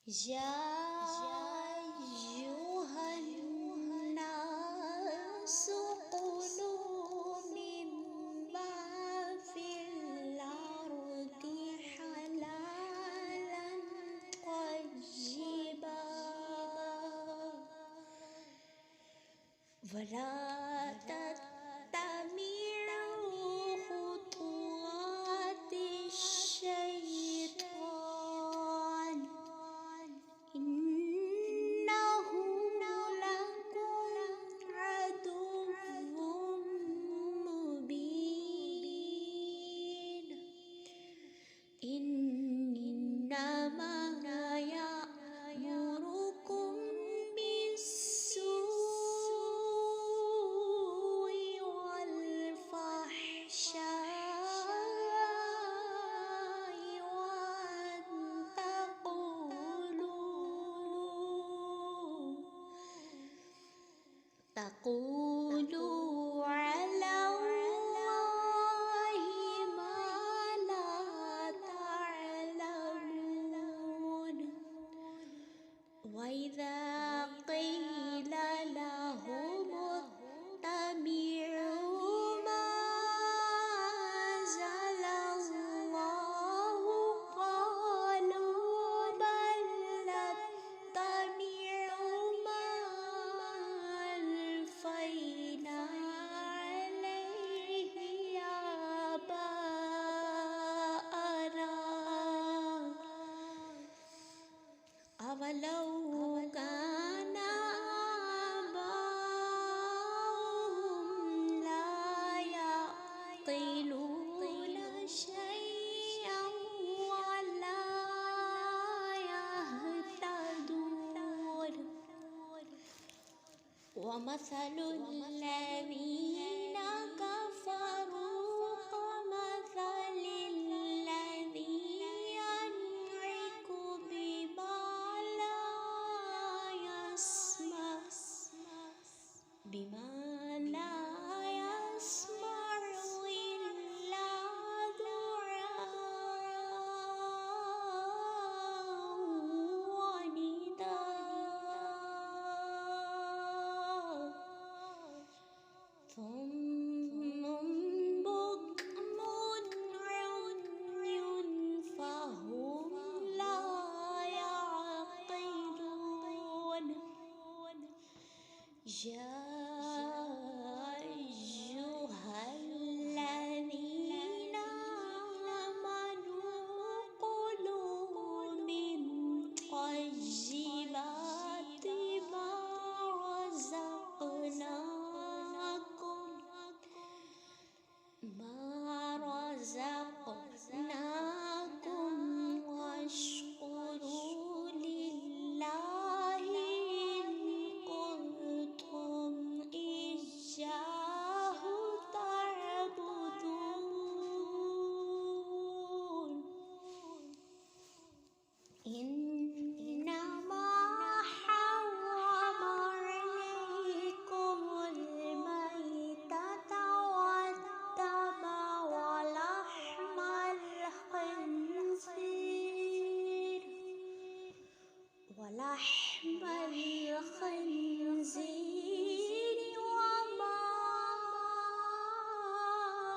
يا أيها الناس كلوا مما في الأرض حلالا طيبا ولا تتبعوا خطوات الشيطان إنه لكم عدو مبين إنما يأمركم بالسوء والفحشاء وأن تقولوا على الله ما لا تعلمون وإذا قيل لهم اتبعوا ما أنزل الله قالوا بل نتبع ما ألفينا عليه آباءنا أولو كان آباؤهم لا يعقلون شيئا ولا يهتدون ومثل الذين كفروا كمثل الذي ينعق بما لا يسمع إلا دعاء ونداء ثم بكم عمي فهم لا يعقلون يا أيها الذين آمنوا كلوا من طيبات ما رزقناكم واشكروا لله إن كنتم إياه تعبدون إنما حرم عليكم الميتة والدم ولحم الخنزير وما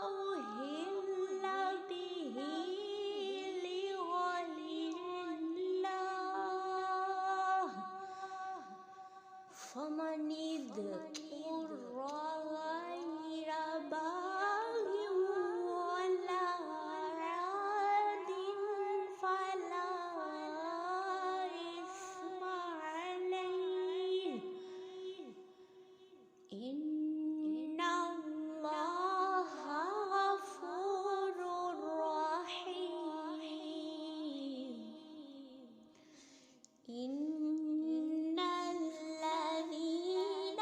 أهل به لغير الله فمن اضطر غير باغ ولا عاد فلا إثم عليه إن الله غفور رحيم إن الذين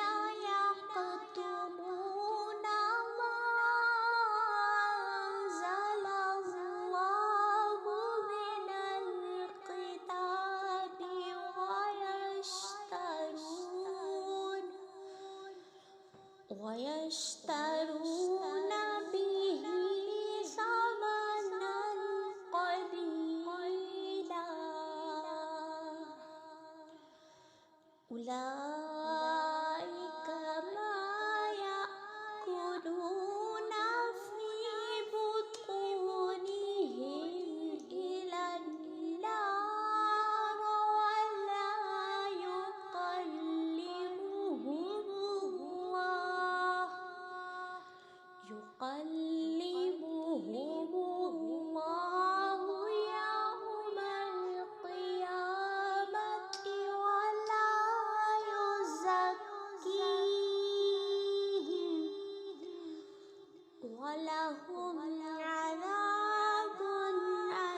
يكتمون ما أنزل الله من الكتاب ويشترون به ثمنا قليلا أولئك ما يأكلون في بطونهم إلى النار ولا يكلمهم الله يوم القيامة ولا يزكيهم ولهم عذاب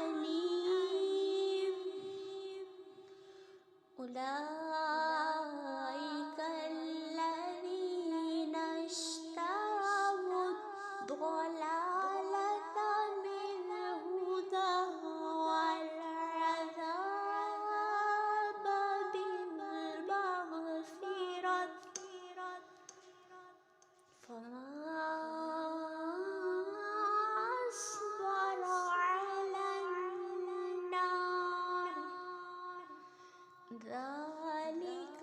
أليم. أولئك الذين اشتروا الضلالة بالهدى والعذاب بالمغفرة فما أصبر على النار ذلك